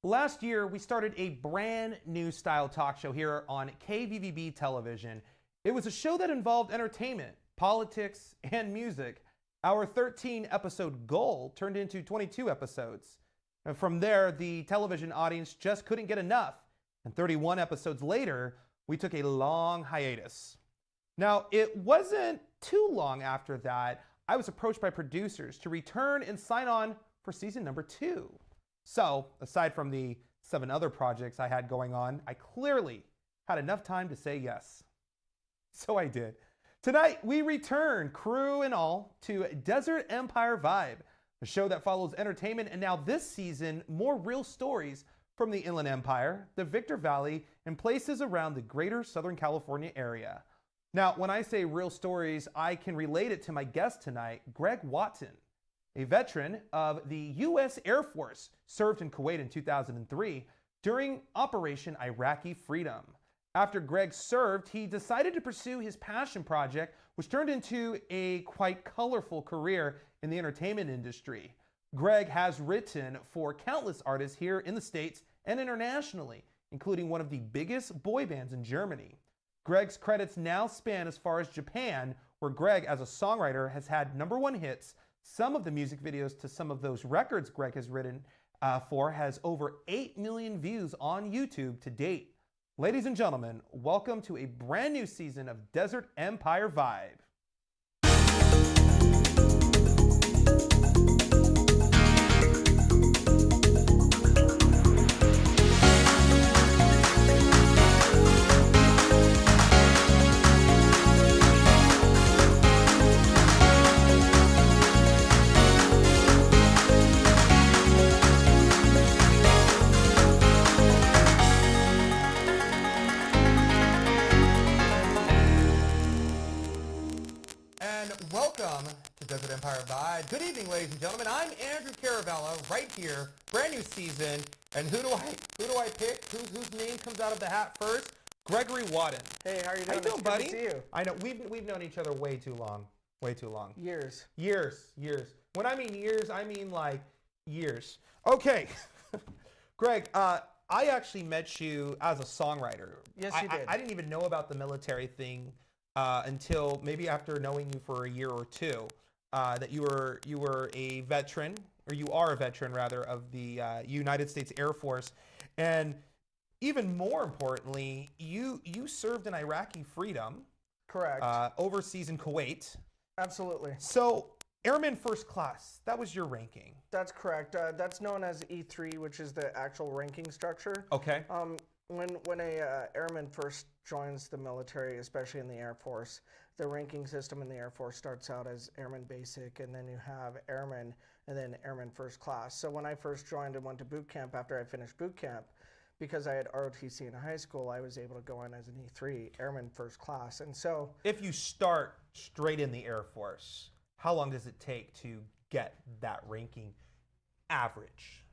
Last year, we started a brand new style talk show here on KVVB television. It was a show that involved entertainment, politics, and music. Our 13-episode goal turned into 22 episodes. And from there, the television audience just couldn't get enough. And 31 episodes later, we took a long hiatus. Now, it wasn't too long after that, I was approached by producers to return and sign on for season number 2. So, aside from the 7 other projects I had going on, I clearly had enough time to say yes. So I did. Tonight, we return, crew and all, to Desert Empire Vibe, a show that follows entertainment and now this season, more real stories from the Inland Empire, the Victor Valley, and places around the greater Southern California area. Now, when I say real stories, I can relate it to my guest tonight, Greg Watton. A veteran of the U.S. Air Force, served in Kuwait in 2003 during Operation Iraqi Freedom. After Greg served, he decided to pursue his passion project, which turned into a quite colorful career in the entertainment industry. Greg has written for countless artists here in the States and internationally, including one of the biggest boy bands in Germany. Greg's credits now span as far as Japan, where Greg, as a songwriter, has had #1 hits. Some of the music videos to some of those records Greg has written for has over 8 million views on YouTube to date. Ladies and gentlemen, welcome to a brand new season of Desert Empire Vibe. Welcome to Desert Empire Vibe. Good evening, ladies and gentlemen. I'm Andrew Caravella, right here, brand new season. And who do I pick? Whose name comes out of the hat first? Gregory Watton. Hey, how are you doing? How you doing, buddy? Good to see you. I know we've known each other way too long. Way too long. Years. When I mean years, I mean like years. Okay, Greg. I actually met you as a songwriter. Yes, you did. I didn't even know about the military thing until maybe after knowing you for a year or two. That you were a veteran, or you are a veteran rather, of the United States Air Force, and even more importantly, you served in Iraqi Freedom. Correct. Overseas in Kuwait. Absolutely. So, Airman First Class, that was your ranking. That's correct. That's known as E3, which is the actual ranking structure. Okay. When a airman first joins the military, especially in the Air Force, the ranking system in the Air Force starts out as Airman Basic, and then you have Airman, and then Airman First Class. So when I first joined and went to boot camp after I finished boot camp, because I had ROTC in high school, I was able to go in as an E3, Airman First Class. And so, if you start straight in the Air Force, how long does it take to get that ranking average?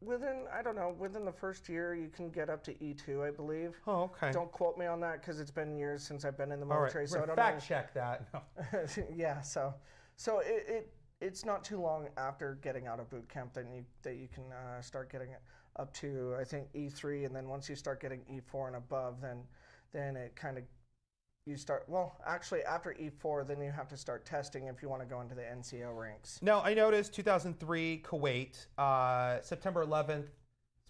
within the first year, you can get up to E2, I believe. Oh, okay. Don't quote me on that because it's been years since I've been in the military. Right. So I don't fact check that. No. Yeah. So it's not too long after getting out of boot camp that you can start getting it up to, I think, E3, and then once you start getting E4 and above, then it kind of you start, well, actually after E4, then you have to start testing if you want to go into the NCO ranks. Now, I noticed 2003 Kuwait, September 11th,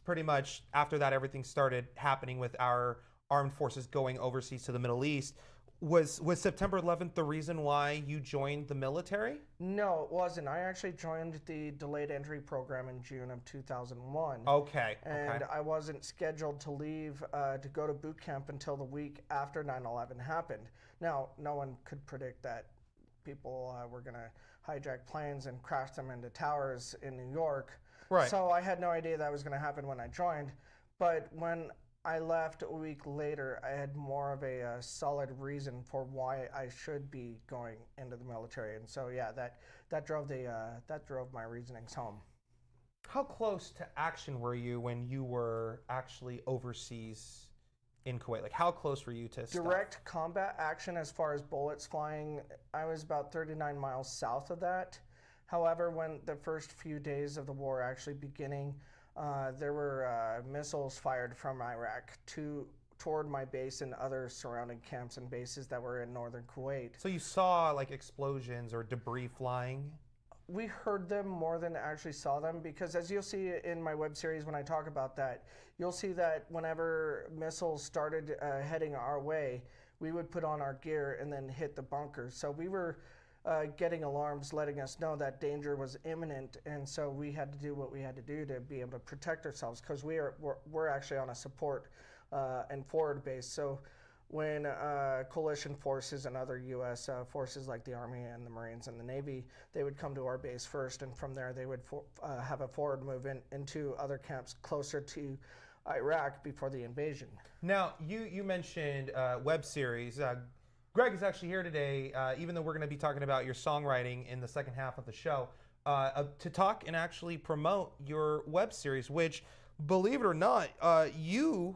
pretty much after that everything started happening with our armed forces going overseas to the Middle East. Was September 11th the reason why you joined the military? No, it wasn't. I actually joined the delayed entry program in June of 2001. Okay. And I wasn't scheduled to leave to go to boot camp until the week after 9/11 happened. Now, no one could predict that people were going to hijack planes and crash them into towers in New York. Right. So I had no idea that was going to happen when I joined. But when I left a week later, I had more of a solid reason for why I should be going into the military, and so yeah, that drove my reasonings home. How close to action were you when you were actually overseas in Kuwait? Like, how close were you to direct combat action as far as bullets flying? I was about 39 miles south of that. However, when the first few days of the war actually beginning, there were missiles fired from Iraq toward my base and other surrounding camps and bases that were in northern Kuwait. So you saw like explosions or debris flying? We heard them more than actually saw them, because as you'll see in my web series when I talk about that, you'll see that whenever missiles started heading our way, we would put on our gear and then hit the bunkers. So we were getting alarms letting us know that danger was imminent, and so we had to do what we had to do to be able to protect ourselves, because we're actually on a support and forward base. So when coalition forces and other U.S. Forces like the Army and the Marines and the Navy, they would come to our base first, and from there they would have a forward move into other camps closer to Iraq before the invasion. Now, you mentioned web series. Greg is actually here today, even though we're going to be talking about your songwriting in the second half of the show, to talk and actually promote your web series, which, believe it or not, you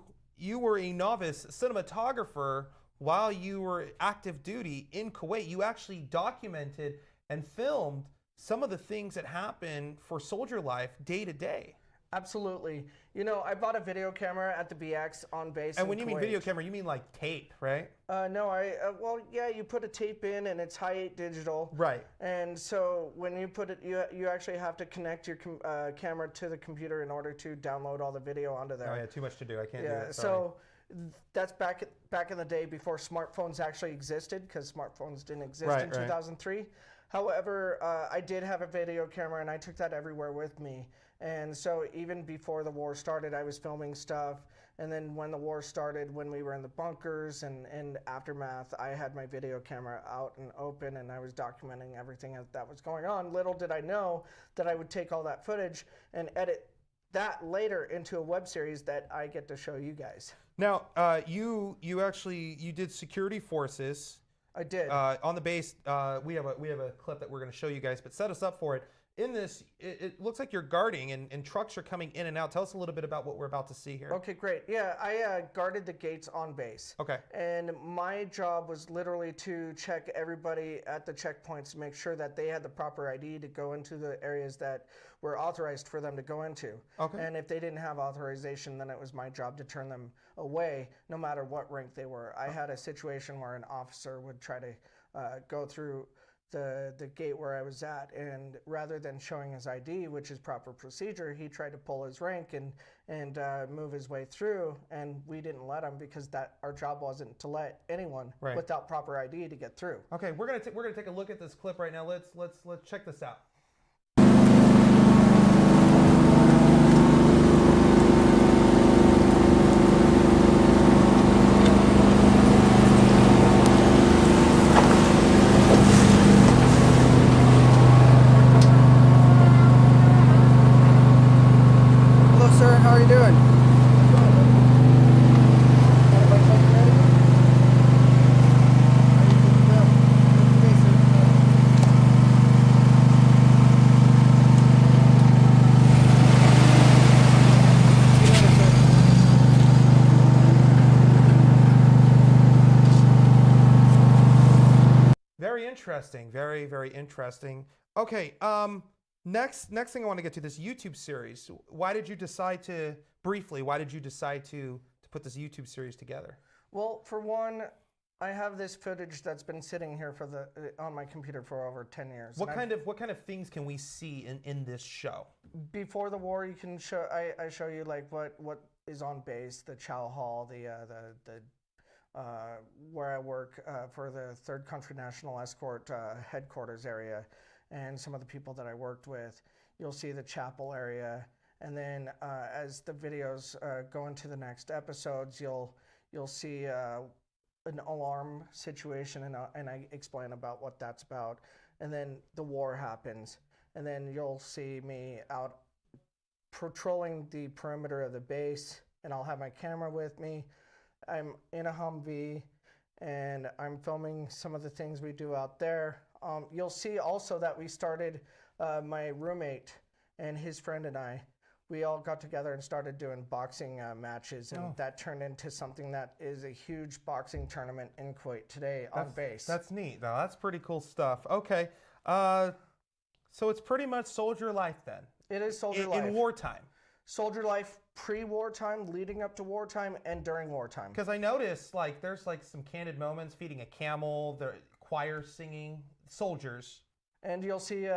were a novice cinematographer while you were active duty in Kuwait. You actually documented and filmed some of the things that happen for soldier life day to day. Absolutely. You know, I bought a video camera at the BX on base. And when you mean video camera, you mean like tape, right? No, well, yeah, you put a tape in and it's high digital. Right. And so when you put it, you actually have to connect your camera to the computer in order to download all the video onto there. Oh yeah, too much to do. I can't do Yeah, it. Sorry. so that's back in the day before smartphones actually existed, because smartphones didn't exist in 2003. However, I did have a video camera and I took that everywhere with me. And so even before the war started, I was filming stuff. And then when the war started, when we were in the bunkers and aftermath, I had my video camera out and open, and I was documenting everything that was going on. Little did I know that I would take all that footage and edit that later into a web series that I get to show you guys. Now, you did security forces. I did. On the base, we have a clip that we're going to show you guys, but set us up for it. In this, it looks like you're guarding and trucks are coming in and out. Tell us a little bit about what we're about to see here. Okay, great. Yeah, I guarded the gates on base. Okay. And my job was literally to check everybody at the checkpoints to make sure that they had the proper ID to go into the areas that were authorized for them to go into. Okay. And if they didn't have authorization, then it was my job to turn them away, no matter what rank they were. I had a situation where an officer would try to go through the gate where I was at, and rather than showing his ID, which is proper procedure, he tried to pull his rank and move his way through, and we didn't let him, because our job wasn't to let anyone without proper ID to get through. Okay, we're gonna take a look at this clip right now. Let's check this out. Very interesting. Very, very interesting. Okay. Next thing I want to get to, this YouTube series. Why did you decide to put this YouTube series together? Well, for one, I have this footage that's been sitting here on my computer for over 10 years. What kind of things can we see in this show? Before the war, you can show. I show you like what is on base, the chow hall, where I work for the 3rd Country National Escort headquarters area, and some of the people that I worked with. You'll see the chapel area, and then as the videos go into the next episodes, you'll see an alarm situation, and I explain about what that's about. And then the war happens, and then you'll see me out patrolling the perimeter of the base, and I'll have my camera with me. I'm in a Humvee, and I'm filming some of the things we do out there. You'll see also that we started, my roommate and his friend and I, we all got together and started doing boxing matches, and that turned into something that is a huge boxing tournament in Kuwait today on base. That's neat. Now, that's pretty cool stuff. Okay. So it's pretty much soldier life then. It is soldier life. In wartime. Soldier life pre-wartime, leading up to wartime, and during wartime. Because I noticed like there's like some candid moments, feeding a camel, the choir singing, soldiers. And you'll see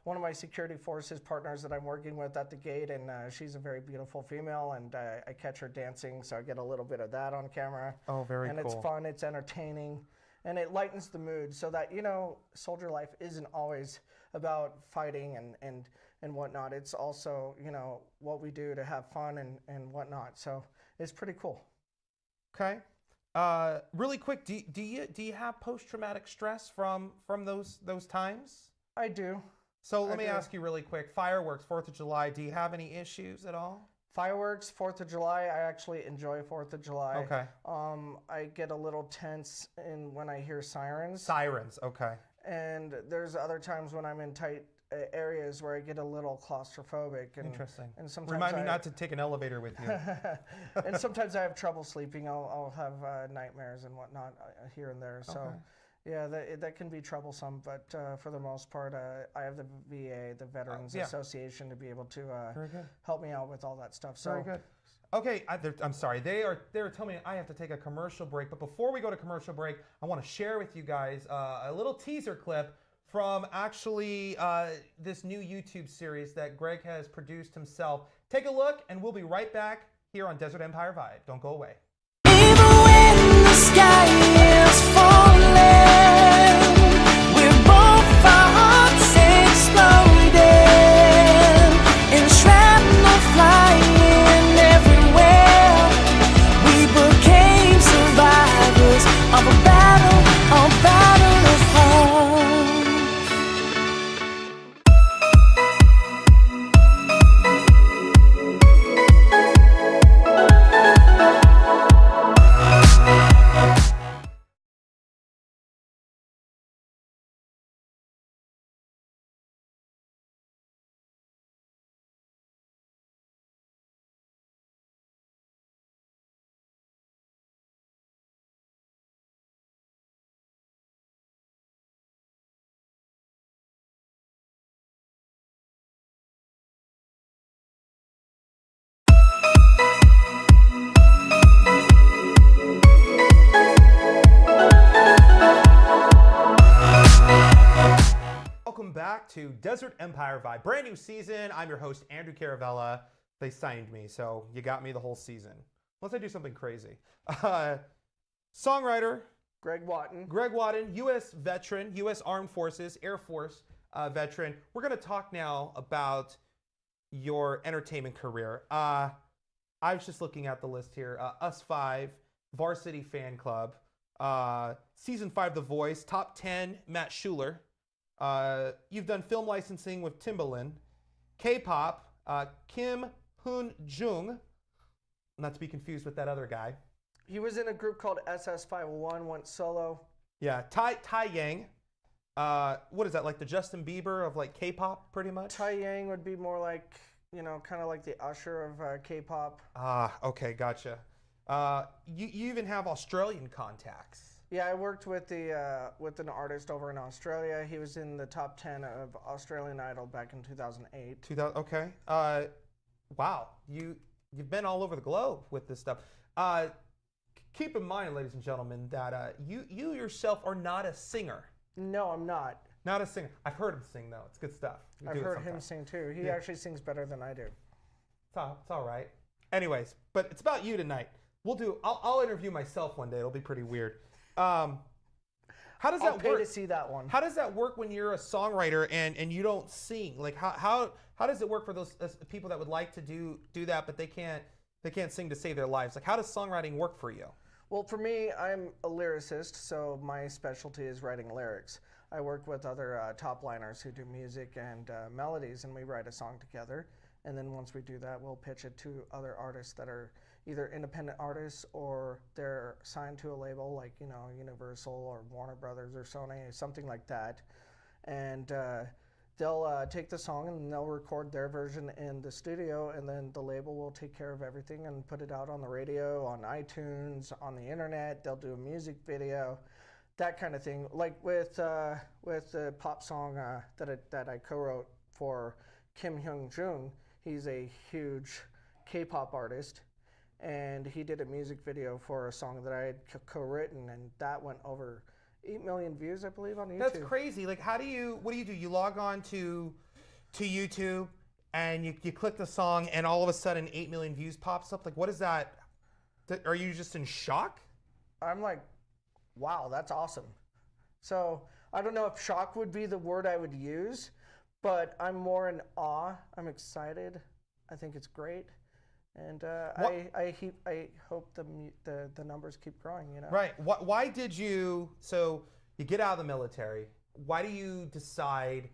one of my security forces partners that I'm working with at the gate, and she's a very beautiful female, and I catch her dancing, so I get a little bit of that on camera. Oh, very cool. And it's fun, it's entertaining, and it lightens the mood so that, you know, soldier life isn't always about fighting and whatnot. It's also, you know, what we do to have fun and whatnot. So it's pretty cool. Okay. Really quick, do you have post-traumatic stress from those times? I do. So let me ask you really quick. Fireworks, 4th of July. Do you have any issues at all? Fireworks, 4th of July. I actually enjoy 4th of July. Okay. I get a little tense when I hear sirens. Sirens. Okay. And there's other times when I'm in tight areas where I get a little claustrophobic. Interesting. And sometimes remind me not to take an elevator with you. And sometimes I have trouble sleeping. I'll have nightmares and whatnot here and there. So, yeah, that can be troublesome. But for the most part, I have the VA, the Veterans Association, to be able to help me out with all that stuff. So, very good. Okay, I'm sorry. They're telling me I have to take a commercial break. But before we go to commercial break, I want to share with you guys a little teaser clip from actually this new YouTube series that Greg has produced himself. Take a look, and we'll be right back here on Desert Empire Vibe. Don't go away. Even when the sky is falling, we're both our hearts exploding, and shrapnel flying everywhere. We became survivors of a battle of home. Welcome back to Desert Empire Vibe. Brand new season. I'm your host, Andrew Caravella. They signed me, so you got me the whole season. Unless I do something crazy. Songwriter. Greg Watton. Greg Watton, U.S. veteran, U.S. Armed Forces, Air Force veteran. We're going to talk now about your entertainment career. I was just looking at the list here. Us 5, Varsity Fan Club, Season 5, The Voice, Top 10, Matt Schuler. You've done film licensing with Timbaland, K-pop, Kim Hoon-jung, not to be confused with that other guy. He was in a group called SS501, went solo. Yeah, Tai Yang. What is that, like the Justin Bieber of like K-pop, pretty much? Tai Yang would be more like, you know, kind of like the Usher of K-pop. Okay, gotcha. You even have Australian contacts. Yeah, I worked with an artist over in Australia. He was in the top 10 of Australian Idol back in 2008. Okay. Wow. You've been all over the globe with this stuff. Keep in mind, ladies and gentlemen, that you yourself are not a singer. No, I'm not. Not a singer. I've heard him sing though. It's good stuff. I've heard him sing too. He actually sings better than I do. It's all right. Anyways, but it's about you tonight. I'll interview myself one day. It'll be pretty weird. How does that I'll pay work? to see that one. How does that work when you're a songwriter and you don't sing? Like how does it work for those people that would like to do that but they can't sing to save their lives? Like how does songwriting work for you? Well, for me, I'm a lyricist, so my specialty is writing lyrics. I work with other top liners who do music and melodies, and we write a song together. And then once we do that, we'll pitch it to other artists that are either independent artists or they're signed to a label like, you know, Universal or Warner Brothers or Sony, something like that. And they'll take the song and they'll record their version in the studio, and then the label will take care of everything and put it out on the radio, on iTunes, on the internet. They'll do a music video, that kind of thing. Like with the pop song that I co-wrote for Kim Hyung-jung, He's a huge K-pop artist, and he did a music video for a song that I had co-written, and that went over 8 million views, I believe, on YouTube. That's crazy. Like, what do you do? You log on to YouTube and you click the song, and all of a sudden 8 million views pops up. Like, what is that? Are you just in shock? I'm like, wow, that's awesome. So I don't know if shock would be the word I would use, but I'm more in awe. I'm excited. I think it's great. And I hope the numbers keep growing, you know? Right. Why did you, so you get out of the military, why do you decide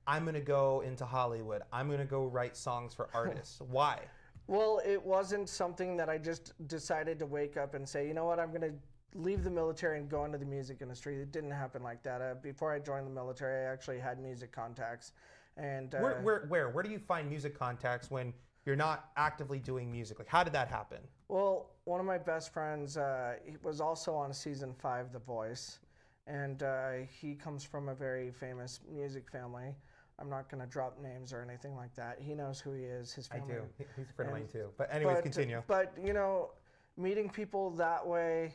I'm going to go into Hollywood? I'm going to go write songs for artists. Why? Well, it wasn't something that I just decided to wake up and say, you know what, I'm going to leave the military and go into the music industry. It didn't happen like that. Before I joined the military, I actually had music contacts. And where do you find music contacts when you're not actively doing music? Like, how did that happen? Well, one of my best friends, he was also on season 5, The Voice, and he comes from a very famous music family. I'm not going to drop names or anything like that. He knows who he is, his family. I do. He's a friend of mine too. But anyways, continue. But, you know, meeting people that way,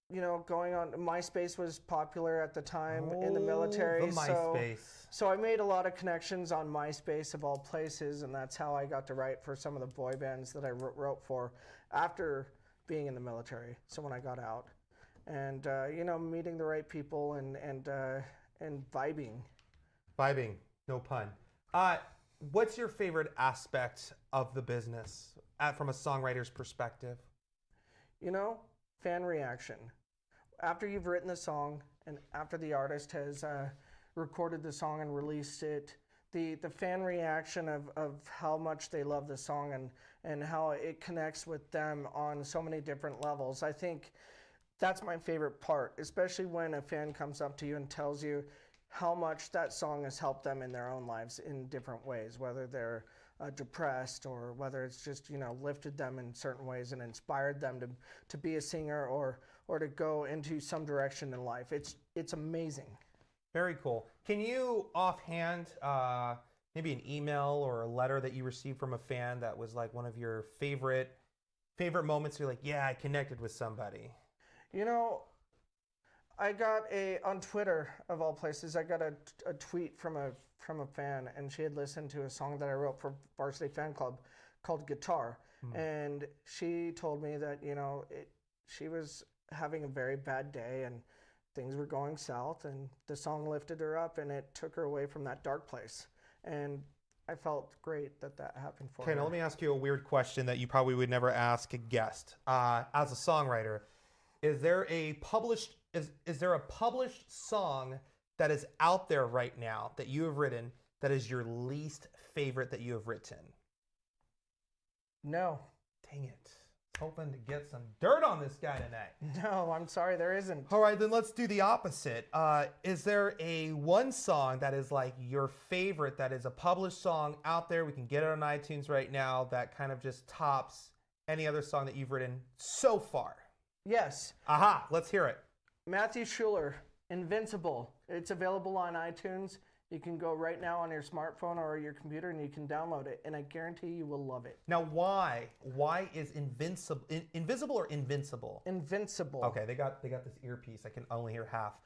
you know, going on, MySpace was popular at the time in the military. The MySpace. So I made a lot of connections on MySpace of all places, and that's how I got to write for some of the boy bands that I wrote for after being in the military. So when I got out, and you know, meeting the right people and vibing. Vibing, no pun. What's your favorite aspect of the business from a songwriter's perspective? You know, fan reaction. After you've written the song and after the artist has recorded the song and released it, the fan reaction of how much they love the song and how it connects with them on so many different levels. I think that's my favorite part, especially when a fan comes up to you and tells you how much that song has helped them in their own lives in different ways, whether they're depressed or whether it's just, you know, lifted them in certain ways and inspired them to be a singer or to go into some direction in life. It's amazing. Very cool. Can you offhand, maybe an email or a letter that you received from a fan that was like one of your favorite moments? You're like, yeah, I connected with somebody. You know, I got on Twitter of all places, I got a tweet from a fan, and she had listened to a song that I wrote for Varsity Fan Club called Guitar. And she told me that, you know, she was having a very bad day and things were going south, and the song lifted her up and it took her away from that dark place. And I felt great that happened for her. Okay, now let me ask you a weird question that you probably would never ask a guest. As a songwriter, is there a published song that is out there right now that you have written that is your least favorite that you have written? No. Dang it. Hoping to get some dirt on this guy tonight. No, I'm sorry, there isn't. All right, then let's do the opposite. Is there one song that is like your favorite that is a published song out there? We can get it on iTunes right now that kind of just tops any other song that you've written so far? Yes. Aha, let's hear it. Matthew Schuller, Invincible. It's available on iTunes. You can go right now on your smartphone or your computer and you can download it, and I guarantee you will love it. Now, why? Why is invisible or invincible? Invincible. Okay, they got this earpiece. I can only hear half.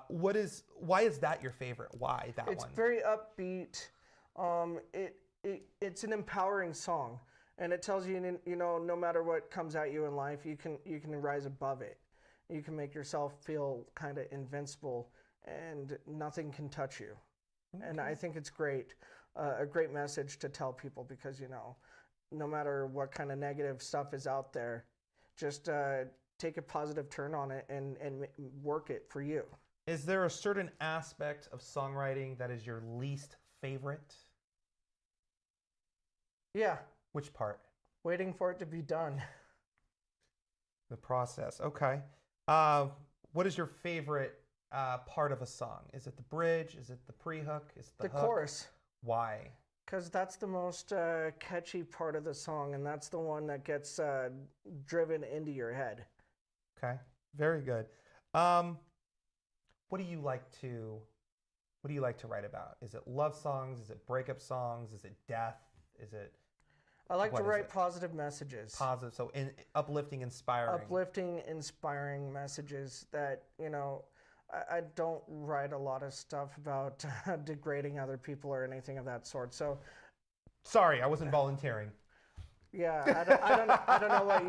Why is that your favorite? Why that one? It's very upbeat. It's an empowering song, and it tells you, you know, no matter what comes at you in life, you can rise above it. You can make yourself feel kind of invincible, and nothing can touch you. Okay. And I think it's great, a great message to tell people, because, you know, no matter what kind of negative stuff is out there, just take a positive turn on it and work it for you. Is there a certain aspect of songwriting that is your least favorite? Yeah. Which part? Waiting for it to be done. The process. Okay. What is your favorite part of a song? Is it the bridge? Is it the pre-hook? Is it the hook? Chorus. Why? Because that's the most catchy part of the song, and that's the one that gets driven into your head. Okay. Very good. What do you like to What do you like to write about? Is it love songs? Is it breakup songs? Is it death? Is it I like to what is write it? positive messages. Positive, so uplifting, inspiring. Uplifting, inspiring messages that, I don't write a lot of stuff about degrading other people or anything of that sort. So, Sorry, I wasn't volunteering. yeah, I don't know what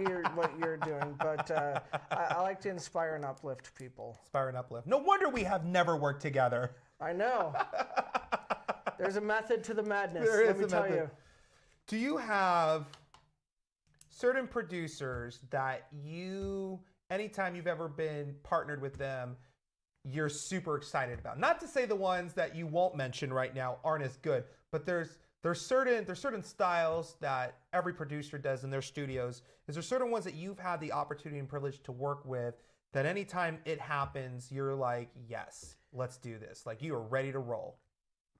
you're doing, but I like to inspire and uplift people. Inspire and uplift. No wonder we have never worked together. I know. There's a method to the madness. There let is me a tell method. you. Do you have certain producers that anytime you've ever been partnered with them, you're super excited about? Not to say the ones that you won't mention right now aren't as good, but there's certain styles that every producer does in their studios. Is there certain ones that you've had the opportunity and privilege to work with that anytime it happens, you're like, yes, let's do this. Like you are ready to roll?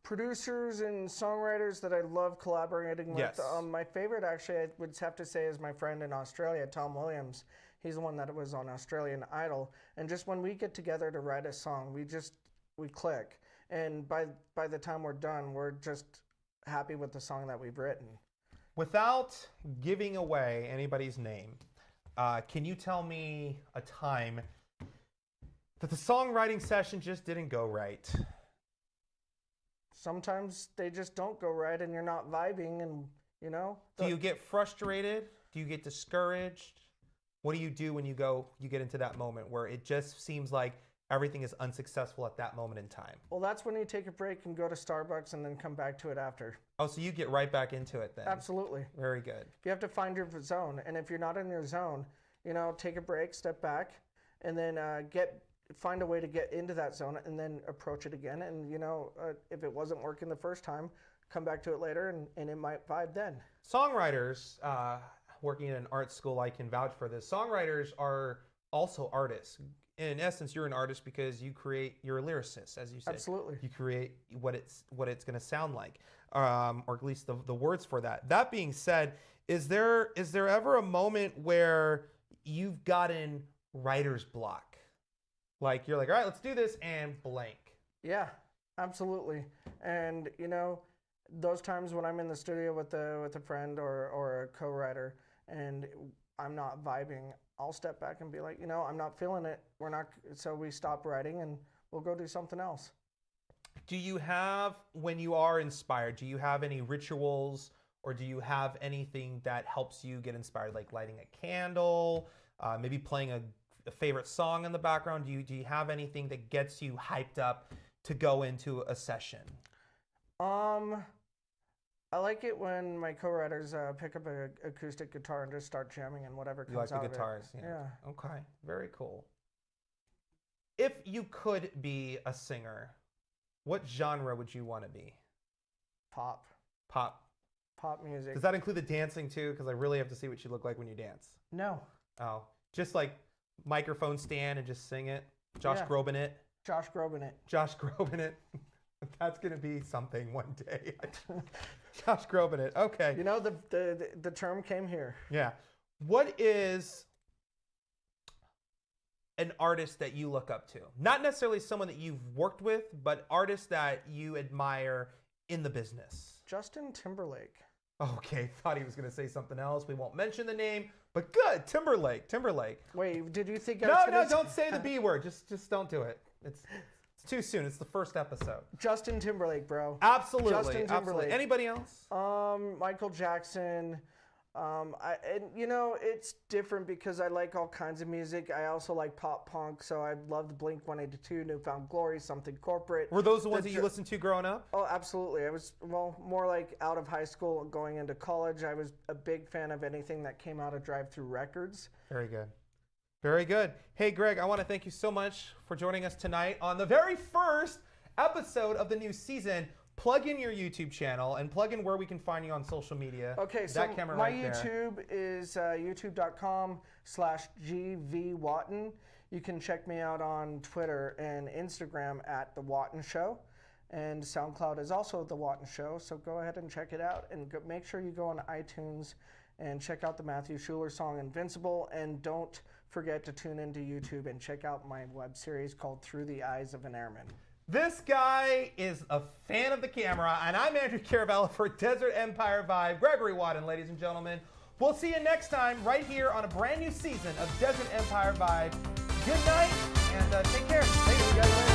Producers and songwriters that I love collaborating with. Yes. My favorite, actually, I would have to say, is my friend in Australia, Tom Williams. He's the one that was on Australian Idol. And just when we get together to write a song, we click. And by the time we're done, we're just happy with the song that we've written. Without giving away anybody's name, can you tell me a time that the songwriting session just didn't go right? Sometimes they just don't go right and you're not vibing and, Do you get frustrated? Do you get discouraged? What do you do when you get into that moment where it just seems like everything is unsuccessful at that moment in time? Well, that's when you take a break and go to Starbucks and then come back to it after. Oh, so you get right back into it then? Absolutely. Very good. You have to find your zone. And if you're not in your zone, take a break, step back, and then find a way to get into that zone and then approach it again. And, if it wasn't working the first time, come back to it later and it might vibe then. Songwriters, working in an art school, I can vouch for this. Songwriters are also artists. In essence, you're an artist because you're a lyricist, as you said. Absolutely. You create what it's going to sound like, or at least the words for that. That being said, is there ever a moment where you've gotten writer's block? Like you're like, all right, let's do this, and blank. Yeah, absolutely. And those times when I'm in the studio with a friend or a co-writer and I'm not vibing, I'll step back and be like, I'm not feeling it. So we stop writing and we'll go do something else. Do you have, when you are inspired, do you have any rituals or do you have anything that helps you get inspired, like lighting a candle, maybe playing a favorite song in the background? Do you have anything that gets you hyped up to go into a session? I like it when my co-writers pick up an acoustic guitar and just start jamming and whatever comes out of it. You like the guitars? Yeah. Okay, very cool. If you could be a singer, what genre would you want to be? Pop. Pop. Pop music. Does that include the dancing too? Because I really have to see what you look like when you dance. No. Oh, just like microphone stand and just sing it. Josh Groban it. Josh Groban it. Josh Groban it. That's gonna be something one day. Josh Groban it. Okay. The term came here. Yeah. What is an artist that you look up to? Not necessarily someone that you've worked with, but artists that you admire in the business. Justin Timberlake. Okay, thought he was going to say something else. We won't mention the name, but good. Timberlake. Wait, did you think No, don't say the B word. Just don't do it. It's too soon. It's the first episode. Justin Timberlake, bro. Absolutely. Justin Timberlake. Absolutely. Anybody else? Michael Jackson. It's different because I like all kinds of music. I also like pop punk, so I loved Blink-182, Newfound Glory, Something Corporate. Were those the ones that you listened to growing up? Oh, absolutely. I was, more like out of high school going into college. I was a big fan of anything that came out of Drive-Thru Records. Very good. Very good. Hey, Greg, I want to thank you so much for joining us tonight on the very first episode of the new season. Plug in your YouTube channel and plug in where we can find you on social media. Okay, so my YouTube is youtube.com/GVWatton. You can check me out on Twitter and Instagram at The Watton Show. And SoundCloud is also The Watton Show, so go ahead and check it out. And make sure you go on iTunes and check out the Matthew Schuler song Invincible. And don't forget to tune into YouTube and check out my web series called Through the Eyes of an Airman. This guy is a fan of the camera, and I'm Andrew Caravella for Desert Empire Vibe. Gregory Watton, ladies and gentlemen. We'll see you next time right here on a brand new season of Desert Empire Vibe. Good night, and take care. Thank you guys later.